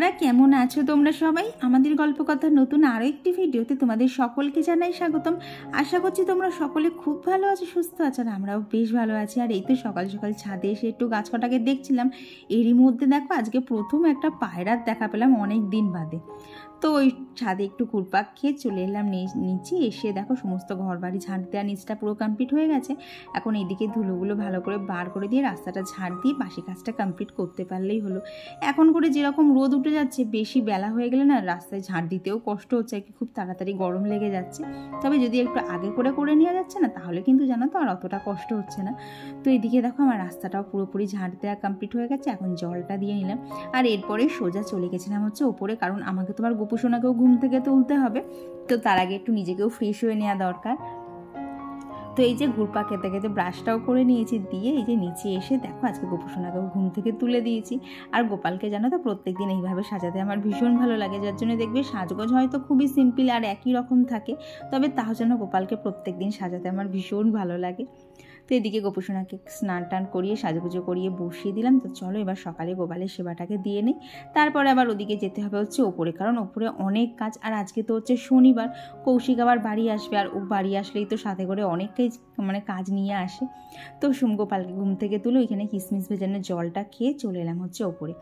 বন্ধুরা কেমন আছো তোমরা সবাই? আমাদের গল্পকথার নতুন আরও একটি ভিডিওতে তোমাদের সকলকে জানাই স্বাগতম। আশা করছি তোমরা সকলে খুব ভালো আছো, সুস্থ আছো, আর আমরাও বেশ ভালো আছি। আর এই তো সকাল সকাল ছাদে এসে একটু গাছ কটাকে দেখছিলাম। এরই মধ্যে দেখো আজকে প্রথম একটা পায়রার দেখা পেলাম অনেক দিন বাদে। তো ওই ছাদে একটু ঘুরপাক খেয়ে চলে এলাম নিচে। এসে দেখো সমস্ত ঘর বাড়ি ঝাঁট দেওয়া নিচটা পুরো কমপ্লিট হয়ে গেছে। এখন এইদিকে ধুলোগুলো ভালো করে বার করে দিয়ে রাস্তাটা ঝাঁট দিয়ে বাসি কাজটা কমপ্লিট করতে পারলেই হলো। এখন করে যেরকম রোদ উঠে যাচ্ছে, বেশি বেলা হয়ে গেলে না রাস্তায় ঝাঁট দিতেও কষ্ট হচ্ছে, কি খুব তাড়াতাড়ি গরম লেগে যাচ্ছে। তবে যদি একটু আগে করে নিয়ে যাচ্ছে না, তাহলে কিন্তু জানো তো আর অতটা কষ্ট হচ্ছে না। তো এদিকে দেখো আমার রাস্তাটাও পুরোপুরি ঝাঁট দেওয়া কমপ্লিট হয়ে গেছে। এখন জলটা দিয়ে নিলাম, আর এরপরে সোজা চলে গেছিলাম হচ্ছে ওপরে, কারণ আমাকে তোমার গোপুসোনাকেও ঘুম থেকে তুলতে হবে। তো তার আগে একটু নিজেকেও ফ্রেশ হয়ে নেওয়া দরকার। তো এই যে ঘুরপা খেতে খেতে ব্রাশটাও করে নিয়েছি, দিয়ে এই যে নিচে এসে দেখো আজকে গোপুসোনাকেও ঘুম থেকে তুলে দিয়েছি। আর গোপালকে জানো তো প্রত্যেকদিন এইভাবে সাজাতে আমার ভীষণ ভালো লাগে, যার জন্য দেখবে সাজগোজ হয়তো খুবই সিম্পল আর একই রকম থাকে, তবে তার জন্য গোপালকে প্রত্যেকদিন সাজাতে আমার ভীষণ ভালো লাগে। তো এদিকে গোপুসোনাকে স্নান টান করিয়ে সাজুগুজো করিয়ে বসিয়ে দিলাম। তো চলো এবার সকালে গোপালের সেবাটাকে দিয়ে নিই, তারপরে আবার ওদিকে যেতে হবে হচ্ছে ওপরে, কারণ ওপরে অনেক কাজ। আর আজকে তো হচ্ছে শনিবার, কৌশিক আবার বাড়ি আসবে, আর ও বাড়ি আসলেই তো সাথে করে অনেকটাই কাজ নিয়ে আসে। তো গোপালকে ঘুম থেকে তুলে ওইখানে কিশমিশ ভেজানোর জলটা খেয়ে চলে এলাম হচ্ছে ওপরে।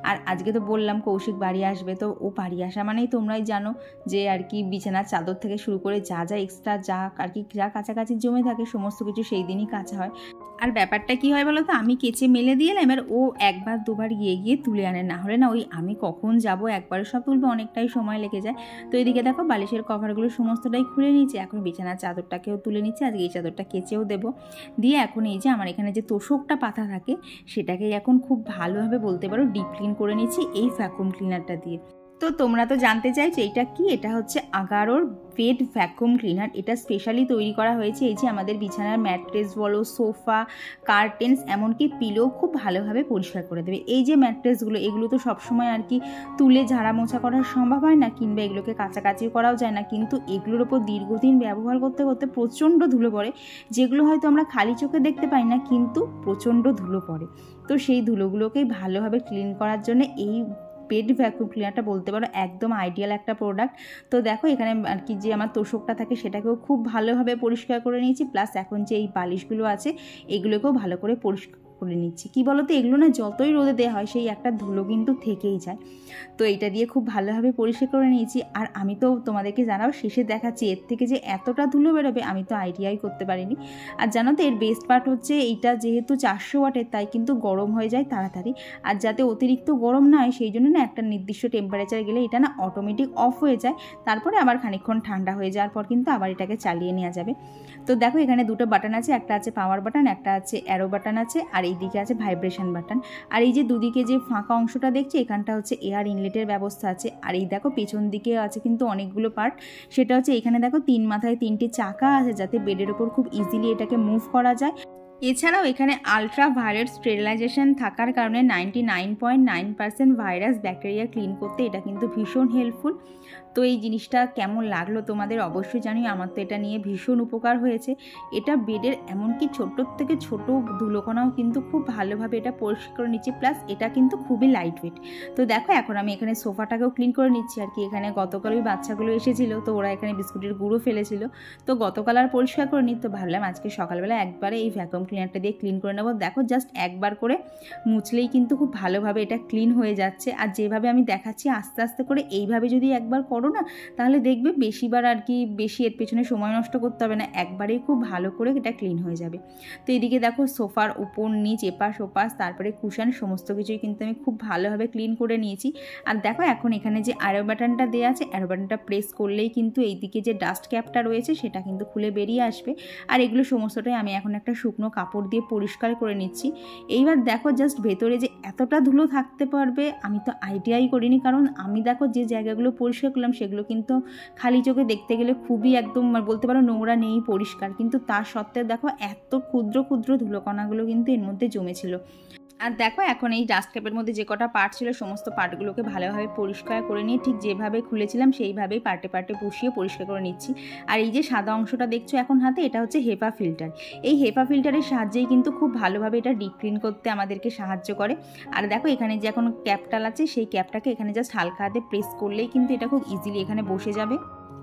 আর আজকে তো বললাম কৌশিক বাড়ি আসবে, তো ও বাড়ি আসা মানেই তোমরাই জানো যে আর কি বিছানার চাদর থেকে শুরু করে যা যা এক্সট্রা যা আর কি যা কাছাকাছি জমে থাকে সমস্ত কিছু সেই দিনই কাঁচা হয়। আর ব্যাপারটা কি হয় বলো তো, আমি কেচে মেলে দিয়ে এলাম, এবার ও একবার দুবার গিয়ে তুলে আনে, না হলে না ওই আমি কখন যাব একবারে সব তুলবো অনেকটাই সময় লেগে যায়। তো এদিকে দেখো বালিশের কভারগুলো সমস্তটাই খুলে নিয়েছি, এখন বিছানার চাদরটাকেও তুলে নিচ্ছি। আজকে এই চাদরটা কেচেও দেবো। দিয়ে এখন এই যে আমার এখানে যে তোষকটা পাতা থাকে সেটাকেই এখন খুব ভালোভাবে বলতে পারো ডিপ ক্লিন করে নিচ্ছি এই ভ্যাকুয়াম ক্লিনারটা দিয়ে। তো তোমরা তো জানতে চাইছো এটা কি? এটা হচ্ছে আগারোর বেড ভ্যাকুয়াম ক্লিনার। এটা স্পেশালি তৈরি করা হয়েছে এই যে আমাদের বিছানার ম্যাট্রেস বলো, সোফা, কার্টেন্স, এমনকি পিলো খুব ভালোভাবে পরিষ্কার করে দেবে। এই যে ম্যাট্রেসগুলো, এগুলো তো সবসময় আর কি তুলে ঝাড়া মোছা করা সম্ভব হয় না, কিংবা এগুলোকে কাছাকাছিও করাও যায় না, কিন্তু এগুলোর ওপর দীর্ঘদিন ব্যবহার করতে করতে প্রচণ্ড ধুলো পড়ে, যেগুলো হয়তো আমরা খালি চোখে দেখতে পাই না, কিন্তু প্রচণ্ড ধুলো পড়ে। তো সেই ধুলোগুলোকেই ভালোভাবে ক্লিন করার জন্য এই বেড ভ্যাকুয়াম ক্লিনারটা বলতে পারো একদম আইডিয়াল একটা প্রোডাক্ট। তো দেখো এখানে আর কি যে আমার তোষকটা থাকে সেটাকেও খুব ভালোভাবে পরিষ্কার করে নিয়েছি, প্লাস এখন যে এই বালিশগুলো আছে এগুলোকেও ভালো করে পরিষ্কার করে নিচ্ছি। কি বলতো, এগুলো না যতই রোদে দেওয়া হয় সেই একটা ধুলো কিন্তু থেকেই যায়। তো এটা দিয়ে খুব ভালোভাবে পরিষ্কার করে নিয়েছি। আর আমি তো তোমাদেরকে জানাও শেষে দেখাচ্ছি এর থেকে যে এতটা ধুলো বেরোবে আমি তো আইডিয়াই করতে পারিনি। আর জানো তো এর বেস্ট পার্ট হচ্ছে এইটা যেহেতু 400 ওয়াটের, তাই কিন্তু গরম হয়ে যায় তাড়াতাড়ি। আর যাতে অতিরিক্ত গরম না হয় সেই জন্য না একটা নির্দিষ্ট টেম্পারেচার গেলে এটা না অটোমেটিক অফ হয়ে যায়, তারপরে আবার খানিকক্ষণ ঠান্ডা হয়ে যাওয়ার পর কিন্তু আবার এটাকে চালিয়ে নেওয়া যাবে। তো দেখো এখানে দুটো বাটন আছে, একটা আছে পাওয়ার বাটন, একটা আছে অ্যারো বাটন আছে, আর এইদিকে আছে ভাইব্রেশন বাটন। আর এই যে দুদিকে যে ফাঁকা অংশটা দেখছি এখানটা হচ্ছে এয়ার ইনলেটের ব্যবস্থা আছে। আর এই দেখো পেছন দিকে আছে কিন্তু অনেকগুলো পার্ট, সেটা হচ্ছে এখানে দেখো 3 মাথায় 3টে চাকা আছে, যাতে বেডের ওপর খুব ইজিলি এটাকে মুভ করা যায়। এছাড়াও এখানে আলট্রা ভায়োলেট স্টেরিলাইজেশন থাকার কারণে 99.9% ভাইরাস ব্যাকটেরিয়া ক্লিন করতে এটা কিন্তু ভীষণ হেল্পফুল। তো এই জিনিসটা কেমন লাগলো তোমাদের অবশ্যই জানিও, আমার তো এটা নিয়ে ভীষণ উপকার হয়েছে। এটা বেডের এমনকি ছোটোর থেকে ছোটো ধুলোকণাও কিন্তু খুব ভালোভাবে এটা পরিষ্কার করে নিচ্ছে, প্লাস এটা কিন্তু খুবই লাইট ওয়েট। তো দেখো এখন আমি এখানে সোফাটাকেও ক্লিন করে নিচ্ছি। আর কি এখানে গতকাল ওই বাচ্চাগুলো এসেছিলো, তো ওরা এখানে বিস্কুটের গুঁড়ো ফেলেছিল, তো গতকাল আর পরিষ্কার করে নিই, তো ভাবলাম আজকে সকালবেলা একবারে এই ভ্যাকুয়াম ক্লিনারটা দিয়ে ক্লিন করে নেবো। দেখো জাস্ট একবার করে মুছলেই কিন্তু খুব ভালোভাবে এটা ক্লিন হয়ে যাচ্ছে। আর যেভাবে আমি দেখাচ্ছি আস্তে আস্তে করে এইভাবে যদি একবার করো না, তাহলে দেখবে বেশিবার আর কি বেশি এর পেছনে সময় নষ্ট করতে হবে না, একবারেই খুব ভালো করে এটা ক্লিন হয়ে যাবে। তো এদিকে দেখো সোফার উপর নিচ এপাশ ওপাশ তারপরে কুশন সমস্ত কিছুই কিন্তু আমি খুব ভালোভাবে ক্লিন করে নিয়েছি। আর দেখো এখন এখানে যে অ্যারো বাটনটা দেওয়া আছে, অ্যারো বাটনটা প্রেস করলেই কিন্তু এইদিকে যে ডাস্ট ক্যাপটা রয়েছে সেটা কিন্তু খুলে বেরিয়ে আসবে। আর এগুলো সমস্তটাই আমি এখন একটা শুকনো কাপড় দিয়ে পরিষ্কার করে নিচ্ছি। এইবার দেখো জাস্ট ভেতরে যে এতটা ধুলো থাকতে পারবে আমি তো আইডিয়াই করিনি, কারণ আমি দেখো যে জায়গাগুলো পরিষ্কার করলাম সেগুলো কিন্তু খালি চোখে দেখতে গেলে খুবই একদম বলতে পারো নোংরা নেই, পরিষ্কার, কিন্তু তার সত্ত্বেও দেখো এত ক্ষুদ্র ক্ষুদ্র ধুলোকণাগুলো কিন্তু এর মধ্যে জমেছিল। আর দেখো এখন এই ডাস্ট ক্যাপের মধ্যে যে কটা পার্ট ছিল সমস্ত পার্টগুলোকে ভালোভাবে পরিষ্কার করে নিয়ে ঠিক যেভাবে খুলেছিলাম সেইভাবেই পার্টে পার্টে বসিয়ে পরিষ্কার করে নিচ্ছি। আর এই যে সাদা অংশটা দেখছো এখন হাতে, এটা হচ্ছে হেপা ফিল্টার। এই হেপা ফিল্টারের সাহায্যেই কিন্তু খুব ভালোভাবে এটা ডিপ ক্লিন করতে আমাদেরকে সাহায্য করে। আর দেখো এখানে যে এখন ক্যাপটাল আছে সেই ক্যাপটাকে এখানে জাস্ট হালকা হাতে প্রেস করলেই কিন্তু এটা খুব ইজিলি এখানে বসে যাবে।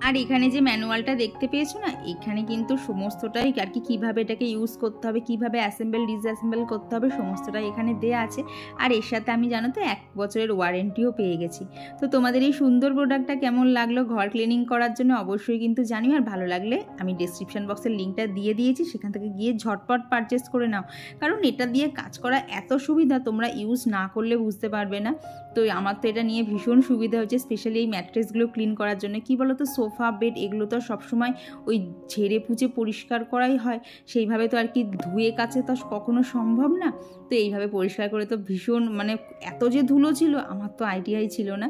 আর এখানে যে ম্যানুয়ালটা দেখতে পেয়েছো না, এখানে কিন্তু সমস্তটাই আর কি কীভাবে এটাকে ইউজ করতে হবে, কীভাবে অ্যাসেম্বল ডিসঅ্যাসেম্বল করতে হবে সমস্তটাই এখানে দেওয়া আছে। আর এর সাথে আমি জানো তো 1 বছরের ওয়ারেন্টিও পেয়ে গেছি। তো তোমাদের এই সুন্দর প্রোডাক্টটা কেমন লাগলো ঘর ক্লিনিং করার জন্য অবশ্যই কিন্তু জানিও। আর ভালো লাগলে আমি ডিসক্রিপশন বক্সের লিঙ্কটা দিয়ে দিয়েছি, সেখান থেকে গিয়ে ঝটপট পারচেস করে নাও। কারণ এটা দিয়ে কাজ করা এত সুবিধা, তোমরা ইউজ না করলে বুঝতে পারবে না। তো আমার তো এটা নিয়ে ভীষণ সুবিধা হচ্ছে, স্পেশালি এই ম্যাট্রেসগুলো ক্লিন করার জন্য। কি বলো তো, সোফা বেড এগুলো তো সবসময় ওই ঝেড়ে পুচে পরিষ্কার করাই হয়, সেইভাবে তো আর কি ধুয়ে কাছে তো কখনো সম্ভব না। তো এইভাবে পরিষ্কার করে তো ভীষণ মানে এত যে ধুলো ছিল আমার তো আইডিয়াই ছিল না।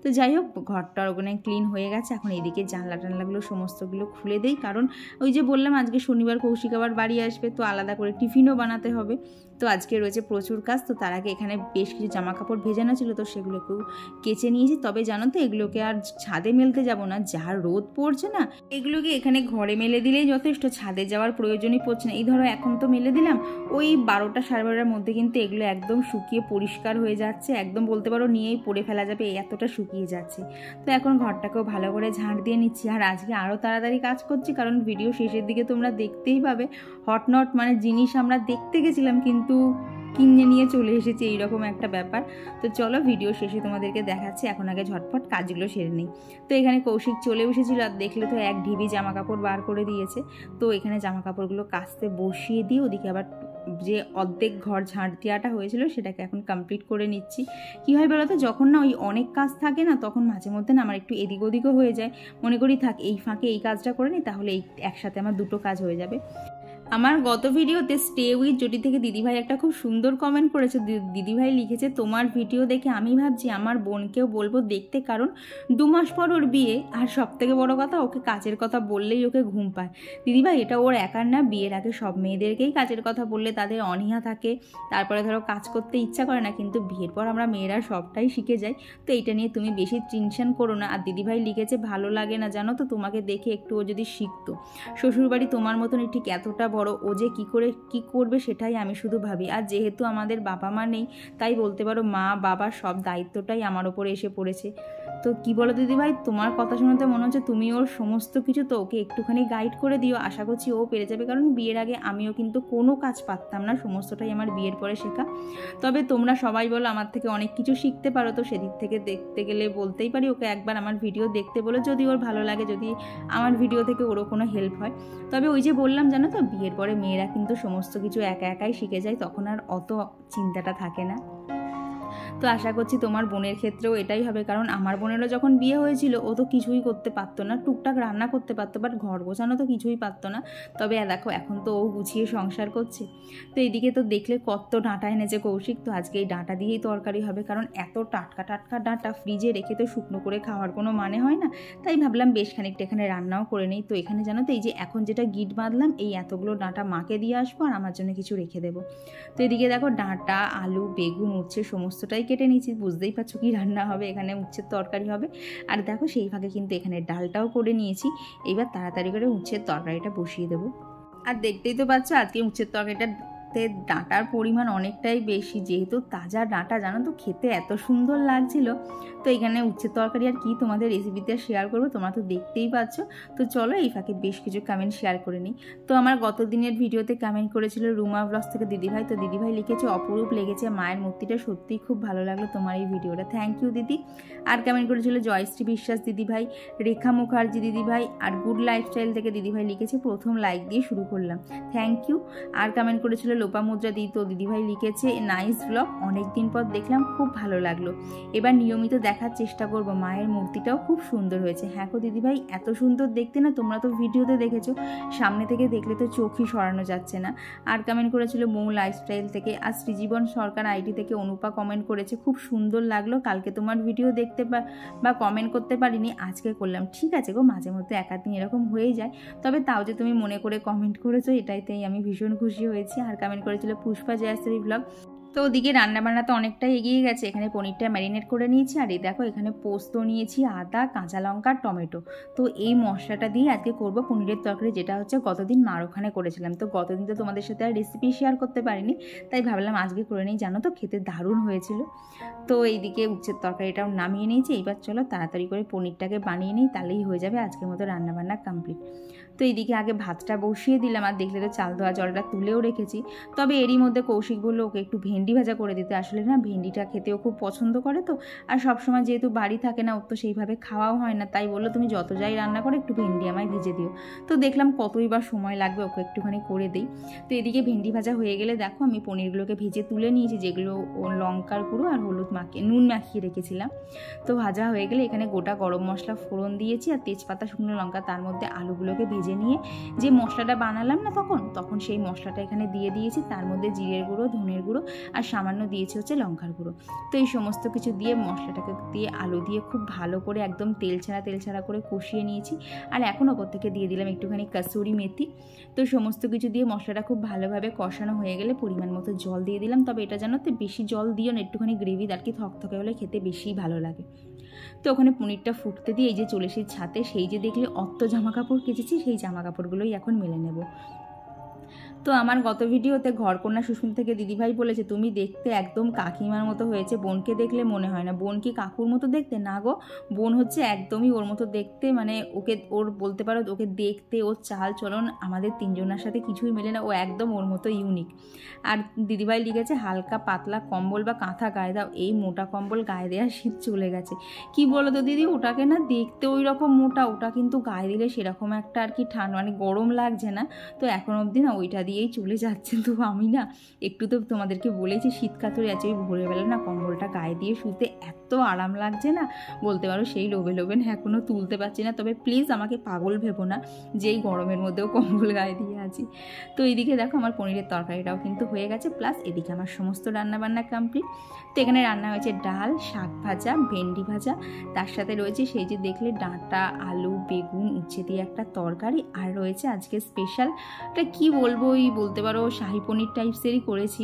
তো যাই হোক, ঘরটা ওখানে ক্লিন হয়ে গেছে। এখন এদিকে জানলা টানলাগুলো সমস্তগুলো খুলে দেই, কারণ ওই যে বললাম আজকে শনিবার কৌশিক আবার বাড়ি আসবে, তো আলাদা করে টিফিনও বানাতে হবে। তো আজকে রয়েছে প্রচুর কাজ। তো তার আগে এখানে বেশ কিছু জামা কাপড় ভেজানো ছিল, তো সেগুলোকেও কেচে নিয়েছি। তবে জানো তো এগুলোকে আর ছাদে মেলতে যাব না, যা রোদ পড়ছে না, এগুলোকে এখানে ঘরে মেলে দিলেই যথেষ্ট, ছাদে যাওয়ার প্রয়োজনই পড়ছে না। এই ধরো এখন তো মেলে দিলাম, ওই 12টা সাড়ে 12টার মধ্যে কিন্তু এগুলো একদম শুকিয়ে পরিষ্কার হয়ে যাচ্ছে, একদম বলতে পারো নিয়েই পরে ফেলা যাবে, এতটা শুকিয়ে যাচ্ছে। তো এখন ঘরটাকেও ভালো করে ঝাঁট দিয়ে নিচ্ছি। আর আজকে আরও তাড়াতাড়ি কাজ করছি, কারণ ভিডিও শেষের দিকে তোমরা দেখতেই পাবে হটনট মানে জিনিস আমরা দেখতে গেছিলাম কিন্তু কিনে নিয়ে চলে এসেছি, এইরকম একটা ব্যাপার। তো চলো ভিডিও শেষে তোমাদেরকে দেখাচ্ছি, এখন আগে ঝটপট কাজগুলো সেরে নিই। তো এখানে কৌশিক চলে এসেছিল, আর দেখলে তো এক ঢিবি জামা কাপড় বার করে দিয়েছে। তো এখানে জামা কাপড়গুলো কাচতে বসিয়ে দিয়ে ওদিকে আবার যে অর্ধেক ঘর ঝাঁট দেওয়াটা হয়েছিল সেটাকে এখন কমপ্লিট করে নিচ্ছি। কী হয় বলো তো, যখন না ওই অনেক কাজ থাকে না, তখন মাঝে মধ্যে না আমার একটু এদিক ওদিকও হয়ে যায়। মনে করি থাক এই ফাঁকে এই কাজটা করে নিই, তাহলে এই একসাথে আমার দুটো কাজ হয়ে যাবে। আমার গত ভিডিওতে স্টে উইথ জুটি থেকে দিদিভাই একটা খুব সুন্দর কমেন্ট করেছে। দিদিভাই লিখেছে, তোমার ভিডিও দেখে আমি ভাবছি আমার বোনকেও বলবো দেখতে, কারণ 2 মাস পর ওর বিয়ে, আর সবথেকে বড় কথা ওকে কাজের কথা বললেই ওকে ঘুম পায়। দিদিভাই এটা ওর একার না, বিয়ের আগে সব মেয়েদেরকেই কাজের কথা বললে তাদের অনীহা থাকে, তারপরে ধরো কাজ করতে ইচ্ছা করে না, কিন্তু বিয়ের পর আমরা মেয়েরা সবটাই শিখে যাই। তো এইটা নিয়ে তুমি বেশি টেনশন করো না। আর দিদিভাই লিখেছে, ভালো লাগে না জানো তো তোমাকে দেখে, একটু ও যদি শিখতো। শ্বশুরবাড়ি তোমার মতনই ঠিক এতটা বড়, ও যে কী করবে সেটাই আমি শুধু ভাবি। আর যেহেতু আমাদের বাবা মা নেই, তাই বলতে পারো মা বাবা সব দায়িত্বটাই আমার ওপরে এসে পড়েছে। তো কি বলো দিদিভাই, তোমার কথা শুনতে মনে হচ্ছে তুমি ওর সমস্ত কিছু, তো ওকে একটুখানি গাইড করে দিও, আশা করছি ও পেরে যাবে। কারণ বিয়ের আগে আমিও কিন্তু কোনো কাজ পারতাম না, সমস্তটাই আমার বিয়ের পরে শেখা। তবে তোমরা সবাই বলো আমার থেকে অনেক কিছু শিখতে পারো, তো সেদিক থেকে দেখতে গেলে বলতেই পারি ওকে একবার আমার ভিডিও দেখতে বলো, যদি ওর ভালো লাগে, যদি আমার ভিডিও থেকে ওরও কোনো হেল্প হয়। তবে ওই যে বললাম জানো তো, বিয়ের পরে মেয়েরা কিন্তু সমস্ত কিছু একা একাই শিখে যায়, তখন আর অত চিন্তাটা থাকে না। তো আশা করছি তোমার বোনের ক্ষেত্রেও এটাই হবে, কারণ আমার বোনেরও যখন বিয়ে হয়েছিল ও তো কিছুই করতে পারতো না, টুকটাক রান্না করতে পারতো, বাট ঘর গোছানো তো কিছুই পারতো না। তবে দেখো এখন তো ও গুছিয়ে সংসার করছে। তো এইদিকে তো দেখলে কত ডাঁটা এনেছে কৌশিক, তো আজকে এই ডাঁটা দিয়েই তরকারি হবে, কারণ এত টাটকা টাটকা ডাঁটা ফ্রিজে রেখে তো শুকনো করে খাওয়ার কোনো মানে হয় না। তাই ভাবলাম বেশ খানিকটা এখানে রান্নাও করে নেই। তো এখানে জানো তো এই যে এখন যেটা গিট বাঁধলাম, এই এতগুলো ডাঁটা মাকে দিয়ে আসবো আর আমার জন্য কিছু রেখে দেবো। তো এদিকে দেখো ডাঁটা, আলু, বেগুন, উচ্ছে সমস্তটাই কেটে নিয়েছি, বুঝতেই পারছো কি রান্না হবে, এখানে উচ্ছের তরকারি হবে। আর দেখো সেই ভাগে কিন্তু এখানে ডালটাও করে নিয়েছি। এবার তাড়াতাড়ি করে উচ্ছের তরকারিটা বসিয়ে দেবো। আর দেখতেই তো পাচ্ছ আজকে উচ্ছের তরকারিটা ডাঁটার পরিমাণ অনেকটাই বেশি, যেহেতু তাজা ডাঁটা জানো তো খেতে এত সুন্দর লাগছিল। তো এখানে উচ্ছের তরকারি আর কি তোমাদের রেসিপিতে শেয়ার করবো, তোমরা তো দেখতেই পাচ্ছ। তো চলো এই ফাঁকে বেশ কিছু কমেন্ট শেয়ার করে নিই। তো আমার গত দিনের ভিডিওতে কমেন্ট করেছিল রুমা ব্লগস থেকে দিদিভাই, তো দিদিভাই লিখেছে, অপরূপ লেগেছে মায়ের মূর্তিটা, সত্যিই খুব ভালো লাগলো তোমার এই ভিডিওটা, থ্যাংক ইউ দিদি। আর কমেন্ট করেছিল জয়শ্রী বিশ্বাস দিদিভাই, রেখা মুখার্জি দিদিভাই, আর গুড লাইফস্টাইল থেকে দিদিভাই লিখেছে, প্রথম লাইক দিয়ে শুরু করলাম, থ্যাংক ইউ। আর কমেন্ট করেছিল লোপামুদ্রা দি, তো দিদিভাই লিখেছে নাইস ব্লগ, অনেকদিন পর দেখলাম, খুব ভালো লাগলো, এবার নিয়মিত দেখার চেষ্টা করব, মায়ের মূর্তিটাও খুব সুন্দর হয়েছে। হ্যাঁ গো দিদিভাই, এত সুন্দর দেখতে না, তোমরা তো ভিডিওতে দেখেছো, সামনে থেকে দেখলে তো চোখই সরানো যাচ্ছে না। আর কমেন্ট করেছিল মৌ লাইফস্টাইল থেকে। আর শ্রীজীবন সরকার আইডি থেকে অনুপা কমেন্ট করেছে, খুব সুন্দর লাগলো, কালকে তোমার ভিডিও দেখতে বা কমেন্ট করতে পারিনি, আজকে করলাম। ঠিক আছে গো, মাঝে মধ্যে একাদিন এরকম হয়েই যায়, তবে তাও যে তুমি মনে করে কমেন্ট করেছো এটাইতেই আমি ভীষণ খুশি হয়েছি। আর কমেন্ট করেছিল পুষ্পা জয়াশ্রী ব্লগ, তো ওদিকে রান্নাবান্না তো অনেকটাই এগিয়ে গেছে। এখানে পনিরটা ম্যারিনেট করে নিয়েছি, আর এই দেখো এখানে পোস্ত নিয়েছি, আদা, কাঁচা লঙ্কা, টমেটো। তো এই মশলাটা দিয়ে আজকে করব পনিরের তরকারি, যেটা হচ্ছে গতদিন মার ওখানে করেছিলাম। তো গতদিন তো তোমাদের সাথে আর রেসিপি শেয়ার করতে পারিনি, তাই ভাবলাম আজকে করে নিই। জানো তো খেতে দারুণ হয়েছিল। তো এইদিকে উচ্ছের তরকারিটাও নামিয়ে নিয়েছি। এইবার চলো তাড়াতাড়ি করে পনিরটাকে বানিয়ে নিই, তাহলেই হয়ে যাবে আজকের মতো রান্নাবান্না কমপ্লিট। তো এইদিকে আগে ভাতটা বসিয়ে দিলাম, আর দেখলে তো চাল ধোয়া জলটা তুলেও রেখেছি। তবে এরই মধ্যে কৌশিক বললো ওকে একটু ভেন্ডি ভাজা করে দিতে। আসলে না ভেন্ডিটা খেতেও খুব পছন্দ করে, তো আর সবসময় যেহেতু বাড়ি থাকে না, ওর তো সেইভাবে খাওয়াও হয় না, তাই বললো তুমি যত যাই রান্না করে একটু ভেন্ডি আমায় ভেজে দিও। তো দেখলাম কতই বা সময় লাগবে, ওকে একটুখানি করে দিই। তো এদিকে ভেন্ডি ভাজা হয়ে গেলে দেখো আমি পনিরগুলোকে ভেজে তুলে নিয়েছি, যেগুলো লঙ্কার গুঁড়ো আর হলুদ মাখিয়ে নুন মাখিয়ে রেখেছিলাম। তো ভাজা হয়ে গেলে এখানে গোটা গরম মশলা ফোড়ন দিয়েছি, আর তেজপাতা, শুকনো লঙ্কা, তার মধ্যে আলুগুলোকে ভেজে নিয়ে যে মশলাটা বানালাম না তখন সেই মশলাটা এখানে দিয়ে দিয়েছি। তার মধ্যে জিরের গুঁড়ো, ধনের গুঁড়ো আর সামান্য দিয়েছি হচ্ছে লঙ্কার গুঁড়ো। তো এই সমস্ত কিছু দিয়ে মশলাটাকে দিয়ে আলু দিয়ে খুব ভালো করে একদম তেল ছাড়া করে কষিয়ে নিয়েছি। আর এখন ওপর থেকে দিয়ে দিলাম একটুখানি কাসুরি মেথি। তো সমস্ত কিছু দিয়ে মশলাটা খুব ভালোভাবে কষানো হয়ে গেলে পরিমাণ মতো জল দিয়ে দিলাম। তবে এটা জানো তো বেশি জল দিও না, একটুখানি গ্রেভি আর কি থকথকে হলে খেতে বেশি ভালো লাগে। তো ওখানে পনিরটা ফুটতে দিয়ে এই যে চলে এসেছি ছাতে। সেই যে দেখলে অত জামা কাপড় কেচেছি, সেই জামা কাপড়গুলোই এখন মেলে নেব। তো আমার গত ভিডিওতে ঘরকন্যা সুস্মিতা থেকে দিদিভাই বলেছে তুমি দেখতে একদম কাকিমার মতো হয়েছে, বোনকে দেখলে মনে হয় না। বোন কি কাকুর মতো দেখতে? না গো, বোন হচ্ছে একদমই ওর মতো দেখতে, মানে ওর বলতে পারো ওকে দেখতে, ওর চাল চলন আমাদের তিনজনের সাথে কিছুই মেলে না, ও একদম ওর মতো ইউনিক। আর দিদিভাই লিখেছে হালকা পাতলা কম্বল বা কাঁথা গায়ে দাও, এই মোটা কম্বল গায়ে দেওয়া শীত চলে গেছে। কি বলো তো দিদি, ওটাকে না দেখতে ওই রকম মোটা, ওটা কিন্তু গায়ে দিলে সেরকম একটা আর কি ঠান্ডা মানে গরম লাগছে না। তো এখন অবধি না ওইটা দিয়েই চলে যাচ্ছে। তো আমি না একটু তো তোমাদেরকে বলেছি শীত কাতরে আছে, ওই ভোরবেলা না কম্বলটা গায়ে দিয়ে শুতে এত আরাম লাগছে না বলতে পারো, সেই লোভে না এখনও তুলতে পারছি না। তবে প্লিজ আমাকে পাগল ভেবো না, যেই গরমের মধ্যেও কম্বল গায়ে দিয়ে আছি। তো এইদিকে দেখো আমার পনিরের তরকারিটাও কিন্তু হয়ে গেছে, প্লাস এদিকে আমার সমস্ত রান্নাবান্না কমপ্লিট। তো এখানে রান্না হয়েছে ডাল, শাক ভাজা, ভেন্ডি ভাজা, তার সাথে রয়েছে সেই যে দেখলে ডাঁটা, আলু, বেগুন, উচ্ছে দিয়ে একটা তরকারি, আর রয়েছে আজকে স্পেশাল, এটা কি বলবো, বলতে পারো শাহী পনির টাইপসেরই করেছি।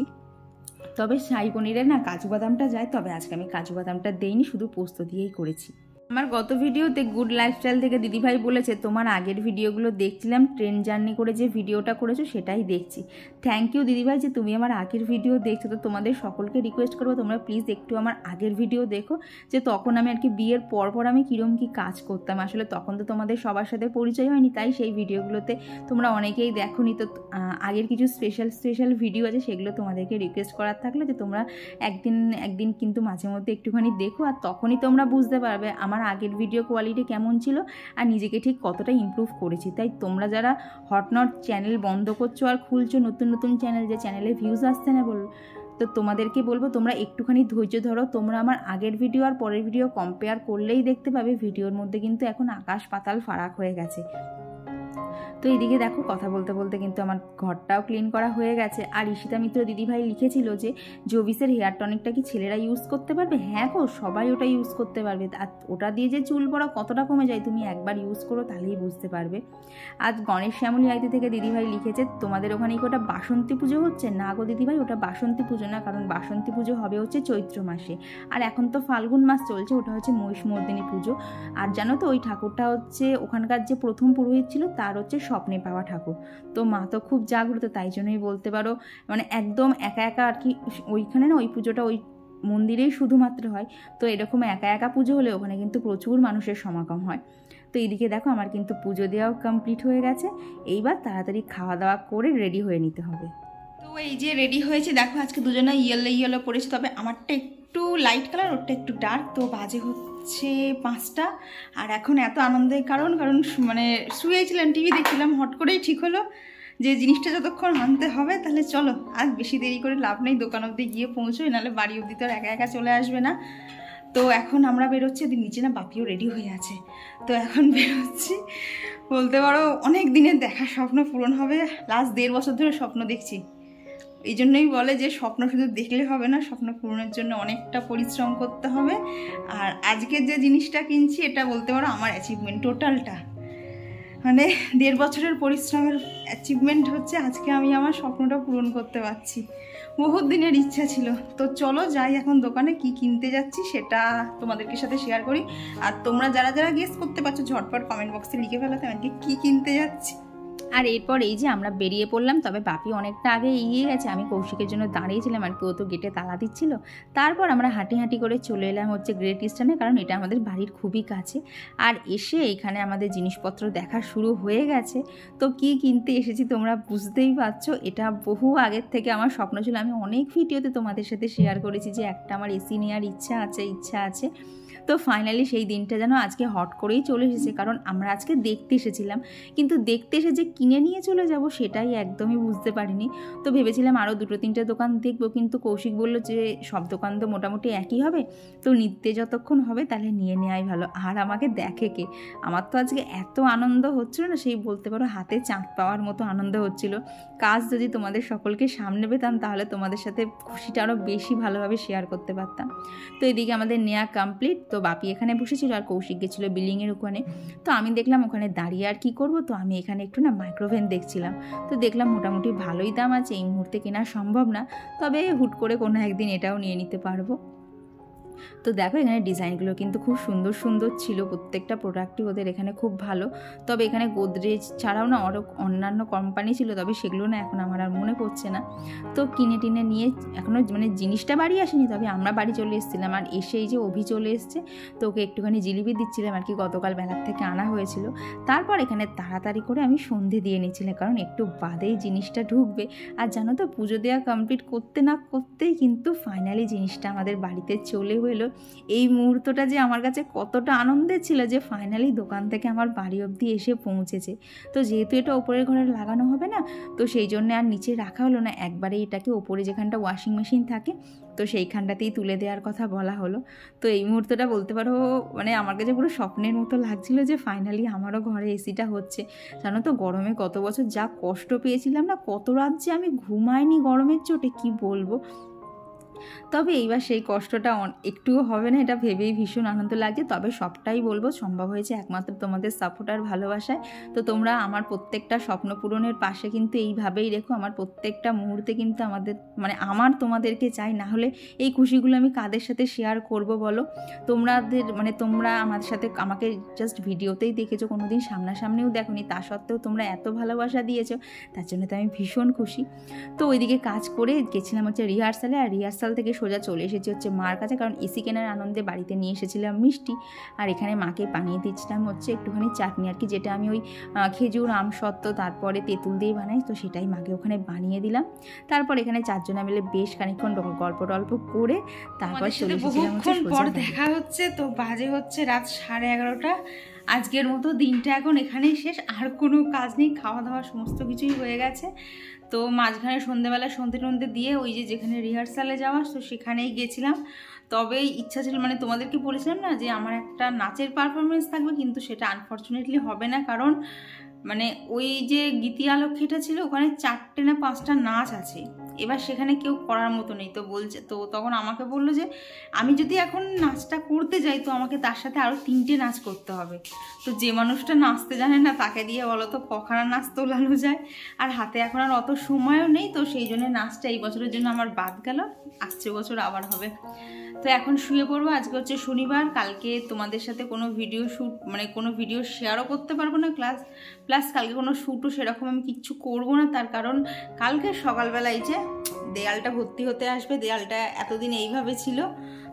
তবে শাহী পনিরে না কাজু বাদামটা যায়, তবে আজকে আমি কাজু বাদামটা দেইনি, শুধু পোস্ত দিয়েই করেছি। আমার গত ভিডিওতে গুড লাইফস্টাইল থেকে দিদিভাই বলেছে তোমার আগের ভিডিওগুলো দেখছিলাম, ট্রেন জার্নি করে যে ভিডিওটা করেছো সেটাই দেখছি। থ্যাংক ইউ দিদিভাই যে তুমি আমার আগের ভিডিও দেখছো। তো তোমাদের সকলকে রিকোয়েস্ট করবো তোমরা প্লিজ একটু আমার আগের ভিডিও দেখো, যে তখন আমি আর কি বিয়ের পর আমি কীরকম কী কাজ করতাম। আসলে তখন তো তোমাদের সবার সাথে পরিচয় হয়নি, তাই সেই ভিডিওগুলোতে তোমরা অনেকেই দেখোনি। তো আগের কিছু স্পেশাল ভিডিও আছে, সেগুলো তোমাদেরকে রিকোয়েস্ট করার থাকলে যে তোমরা একদিন কিন্তু মাঝে মধ্যে একটুখানি দেখো, আর তখনই তোমরা বুঝতে পারবে আমার আগের ভিডিও কোয়ালিটি কেমন ছিল আর নিজেকে ঠিক কতটা ইমপ্রুভ করেছি। তাই তোমরা যারা হটনট চ্যানেল বন্ধ করছো আর খুলছো নতুন চ্যানেল, যে চ্যানেলে ভিউজ আসছে না তো তোমাদেরকে বলবো তোমরা একটুখানি ধৈর্য ধরো। তোমরা আমার আগের ভিডিও আর পরের ভিডিও কম্পেয়ার করলেই দেখতে পাবে ভিডিওর মধ্যে কিন্তু এখন আকাশ পাতাল ফারাক হয়ে গেছে। তো এইদিকে দেখো কথা বলতে কিন্তু আমার ঘরটাও ক্লিন করা হয়ে গেছে। আর ঈশিতা মিত্র দিদিভাই লিখেছিল যে জোভিসের হেয়ার টনিকটা কি ছেলেরা ইউজ করতে পারবে? হ্যাঁ গো, সবাই ওটা ইউজ করতে পারবে। আর ওটা দিয়ে যে চুল পড়া কতটা কমে যায় তুমি একবার ইউজ করো, তাহলেই বুঝতে পারবে। আজ গণেশ শ্যামলী আইতে থেকে দিদিভাই লিখেছে তোমাদের ওখানে কি ওটা বাসন্তী পুজো হচ্ছে? না গো দিদিভাই, ওটা বাসন্তী পুজো না, কারণ বাসন্তী পুজো হবে হচ্ছে চৈত্র মাসে, আর এখন তো ফাল্গুন মাস চলছে, ওটা হচ্ছে মহিষমর্দিনী পুজো। আর জানো তো ওই ঠাকুরটা হচ্ছে ওখানকার যে প্রথম পুরোহিত ছিল তার হচ্ছে স্বপ্নে পাওয়া ঠাকুর। তো মা তো খুব জাগ্রত, তাই জন্যই বলতে পারো মানে একদম একা আর কি ওইখানে না ওই পুজোটা ওই মন্দিরেই শুধুমাত্র হয়। তো এরকম একা পুজো হলে ওখানে কিন্তু প্রচুর মানুষের সমাগম হয়। তো এইদিকে দেখো আমার কিন্তু পুজো দেওয়াও কমপ্লিট হয়ে গেছে। এইবার তাড়াতাড়ি খাওয়া দাওয়া করে রেডি হয়ে নিতে হবে। তো এই যে রেডি হয়েছে দেখো, আজকে দুজনে ইয়েলো পরেছে, তবে আমারটা একটু লাইট কালার, ওরটা একটু ডার্ক। তো বাজে হচ্ছে 5টা, আর এখন এত আনন্দের কারণ মানে শুয়েছিলাম, টিভি দেখছিলাম, হট করেই ঠিক হলো যে জিনিসটা যতক্ষণ আনতে হবে, তাহলে চলো আর বেশি দেরি করে লাভ নেই, দোকান অবধি গিয়ে পৌঁছোই, নাহলে বাড়ি অবধি তো একা চলে আসবে না। তো এখন আমরা বেরোচ্ছি, নিচে না বাপিও রেডি হয়ে আছে। তো এখন বেরোচ্ছি, বলতে পারো অনেক দিনের দেখা স্বপ্ন পূরণ হবে। লাস্ট 1.5 বছর ধরে স্বপ্ন দেখছি, এই জন্যই বলে যে স্বপ্ন শুধু দেখলে হবে না, স্বপ্ন পূরণের জন্য অনেকটা পরিশ্রম করতে হবে। আর আজকে যে জিনিসটা কিনছি এটা বলতে পারো আমার অ্যাচিভমেন্ট টোটালটা, মানে 1.5 বছরের পরিশ্রমের অ্যাচিভমেন্ট হচ্ছে আজকে আমি আমার স্বপ্নটা পূরণ করতে পারছি। বহুত দিনের ইচ্ছা ছিল। তো চলো যাই এখন দোকানে, কি কিনতে যাচ্ছি সেটা তোমাদেরকে সাথে শেয়ার করি। আর তোমরা যারা যারা গেস করতে পারছো ঝটপট কমেন্ট বক্সে লিখে ফেলো তোমাকে কি কিনতে যাচ্ছি। আর এরপর এই যে আমরা বেরিয়ে পড়লাম, তবে বাপি অনেকটা আগে এগিয়ে গেছে, আমি কৌশিকের জন্য দাঁড়িয়েছিলাম আর কেউ তো গেটে তালা দিচ্ছিল। তারপর আমরা হাঁটি হাঁটি করে চলে এলাম হচ্ছে গ্রেট ইস্টার্নে, কারণ এটা আমাদের বাড়ির খুবই কাছে। আর এসে এখানে আমাদের জিনিসপত্র দেখা শুরু হয়ে গেছে। তো কি কিনতে এসেছি তোমরা বুঝতেই পারছো, এটা বহু আগের থেকে আমার স্বপ্ন ছিল। আমি অনেক ভিডিওতে তোমাদের সাথে শেয়ার করেছি যে একটা আমার এসি নেওয়ার ইচ্ছা আছে। তো ফাইনালি সেই দিনটা যেন আজকে হট করেই চলে এসেছে, কারণ আমরা আজকে দেখতে এসেছিলাম, কিন্তু দেখতে এসে যে কিনে নিয়ে চলে যাব সেটাই একদমই বুঝতে পারিনি। তো ভেবেছিলাম আরও 2-3টে দোকান দেখবো, কিন্তু কৌশিক বললো যে সব দোকান তো মোটামুটি একই হবে, তো নিতে যতক্ষণ হবে তাহলে নিয়ে নেওয়াই ভালো। আর আমাকে দেখে কে, আমার তো আজকে এত আনন্দ হচ্ছিল না, সেই বলতে পারো হাতে চাঁদ পাওয়ার মতো আনন্দ হচ্ছিল। কাজ যদি তোমাদের সকলকে সামনে পেতাম তাহলে তোমাদের সাথে খুশিটা আরও বেশি ভালোভাবে শেয়ার করতে পারতাম। তো এদিকে আমাদের নেওয়া কমপ্লিট। তো বাপি এখানে বসেছিল আর কৌশিক গেছিলো বিল্ডিংয়ের ওখানে। তো আমি দেখলাম ওখানে দাঁড়িয়ে আর কি করব, তো আমি এখানে একটু না মাইক্রোওভেন দেখছিলাম। তো দেখলাম মোটামুটি ভালোই দাম আছে, এই মুহূর্তে কেনা সম্ভব না, তবে হুট করে কোনো একদিন এটাও নিয়ে নিতে পারবো। তো দেখো এখানে ডিজাইনগুলো কিন্তু খুব সুন্দর সুন্দর ছিল, প্রত্যেকটা প্রোডাক্টই ওদের এখানে খুব ভালো। তবে এখানে গোদরেজ ছাড়াও না আরও অন্যান্য কোম্পানি ছিল, তবে সেগুলো না এখন আমার আর মনে পড়ছে না। তো কিনে টিনে নিয়ে এখনও মানে জিনিসটা বাড়ি আসেনি, তবে আমরা বাড়ি চলে এসেছিলাম। আর এসে এই যে অভি চলে এসছে, তো ওকে একটুখানি জিলিপি দিচ্ছিলাম আর কি, গতকাল বেলার থেকে আনা হয়েছিল। তারপর এখানে তাড়াতাড়ি করে আমি সন্ধে দিয়ে নিচ্ছিলাম, কারণ একটু বাদেই জিনিসটা ঢুকবে। আর জানো তো পুজো দেওয়া কমপ্লিট করতে না করতেই কিন্তু ফাইনালি জিনিসটা আমাদের বাড়িতে চলে এলো। এই মুহূর্তটা যে আমার কাছে কতটা আনন্দের ছিল যে ফাইনালি দোকান থেকে আমার বাড়ি অবধি এসে পৌঁছেছে। তো যেহেতু এটা ওপরের ঘরে লাগানো হবে না, তো সেই জন্য আর নিচে রাখা হলো না, একবারে এটাকে ওপরে যেখানটা ওয়াশিং মেশিন থাকে তো সেইখানটাতেই তুলে দেওয়ার কথা বলা হলো। তো এই মুহূর্তটা বলতে পারো মানে আমার কাছে পুরো স্বপ্নের মতো লাগছিল যে ফাইনালি আমারও ঘরে এসিটা হচ্ছে। জানো তো গরমে কত বছর যা কষ্ট পেয়েছিলাম না, কত রাত যে আমি ঘুমাইনি গরমের চোটে কি বলবো। তবে এইবার সেই কষ্টটা একটুও হবে না, এটা ভেবেই ভীষণ আনন্দ লাগছে। তবে সবটাই বলবো সম্ভব হয়েছে একমাত্র তোমাদের সাপোর্ট আর ভালোবাসায়। তো তোমরা আমার প্রত্যেকটা স্বপ্ন পূরণের পাশে কিন্তু এইভাবেই রেখো, আমার প্রত্যেকটা মুহূর্তে কিন্তু আমার তোমাদেরকে চাই, না হলে এই খুশিগুলো আমি কাদের সাথে শেয়ার করব বলো। তোমরা আমাদের সাথে আমাকে জাস্ট ভিডিওতেই দেখেছো, কোনোদিন সামনাসামনিও দেখোনি, তা সত্ত্বেও তোমরা এত ভালোবাসা দিয়েছো, তার জন্য তো আমি ভীষণ খুশি। তো ওইদিকে কাজ করে গেছিলাম হচ্ছে রিহার্সালে, আর রিহার্সাল থেকে সোজা চলে এসেছি হচ্ছে মার কাছে, কারণ এসি কেনার আনন্দে বাড়িতে নিয়ে এসেছিলাম মিষ্টি। আর এখানে মাকে বানিয়ে দিচ্ছিলাম হচ্ছে একটুখানি চাটনি আর কি, যেটা আমি ওই খেজুর আমসত্ত্ব তারপরে তেঁতুল দিয়ে বানাই, তো সেটাই মাকে ওখানে বানিয়ে দিলাম। তারপর এখানে 4 জনা মিলে বেশ খানিকক্ষণ গল্প করে তারপর চলে এসেছিলাম হচ্ছে দেখা হচ্ছে। তো বাজে হচ্ছে রাত 11:30। আজকের মতো দিনটা এখন এখানেই শেষ, আর কোনো কাজ নেই, খাওয়া দাওয়া সমস্ত কিছুই হয়ে গেছে। তো মাঝখানে সন্ধ্যেবেলা সন্ধে দিয়ে ওই যে যেখানে রিহার্সালে যাওয়া, তো সেখানেই গেছিলাম। তবে ইচ্ছা ছিল, মানে তোমাদেরকে বলেছিলাম না যে আমার একটা নাচের পারফরমেন্স থাকবে, কিন্তু সেটা আনফর্চুনেটলি হবে না, কারণ মানে ওই যে গীতি আলক্ষীটা ছিল ওখানে 4টে না 5টা নাচ আছে, এবার সেখানে কেউ করার মতো নেই। তো বলছে, তো তখন আমাকে বললো যে আমি যদি এখন নাচটা করতে যাই তো আমাকে তার সাথে আরও 3টে নাচ করতে হবে। তো যে মানুষটা নাচতে জানে না তাকে দিয়ে বলো তো কখানা নাচ তোলানো যায়, আর হাতে এখন আর অত সময়ও নেই। তো সেই জন্য নাচটা এই বছরের জন্য আমার বাদ গেল, আসছে বছর আবার হবে। তো এখন শুয়ে পড়বো। আজকে হচ্ছে শনিবার, কালকে তোমাদের সাথে কোনো ভিডিও শেয়ারও করতে পারবো না, প্লাস কালকে কোনো শ্যুটও সেরকম আমি কিচ্ছু করবো না। তার কারণ কালকে সকালবেলায় যে দেয়ালটা ভর্তি হতে আসবে, দেয়ালটা এতদিন এইভাবে ছিল,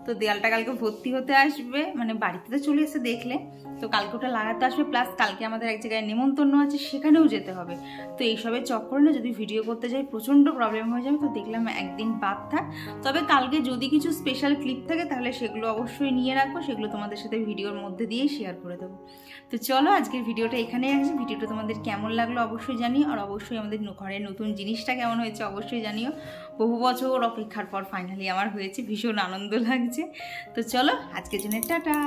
তো দেয়ালটা কালকে ভর্তি হতে আসবে, মানে বাড়িতে তো চলে এসে দেখলে, তো কালকে ওটা লাগাতে আসবে। প্লাস কালকে আমাদের এক জায়গায় নেমন্তন্ন আছে, সেখানেও যেতে হবে। তো এইসবের চক্করে না যদি ভিডিও করতে যাই প্রচণ্ড প্রবলেম হয়ে যাবে, তো দেখলাম একদিন বাদ থাক। তবে কালকে যদি কিছু স্পেশাল ক্লিপ থাকে তাহলে সেগুলো অবশ্যই নিয়ে রাখবো, সেগুলো তোমাদের সাথে ভিডিওর মধ্যে দিয়েই শেয়ার করে দেবো। তো চলো আজকের ভিডিওটা এখানেই আসি। ভিডিওটা তোমাদের কেমন লাগলো অবশ্যই জানিও, আর অবশ্যই আমাদের ঘরের নতুন জিনিসটা কেমন হয়েছে অবশ্যই জানিও। বহু বছর অপেক্ষার পর ফাইনালি আমার হয়েছে, ভীষণ আনন্দ লাগছে। তো চলো আজকের জন্য টাটা।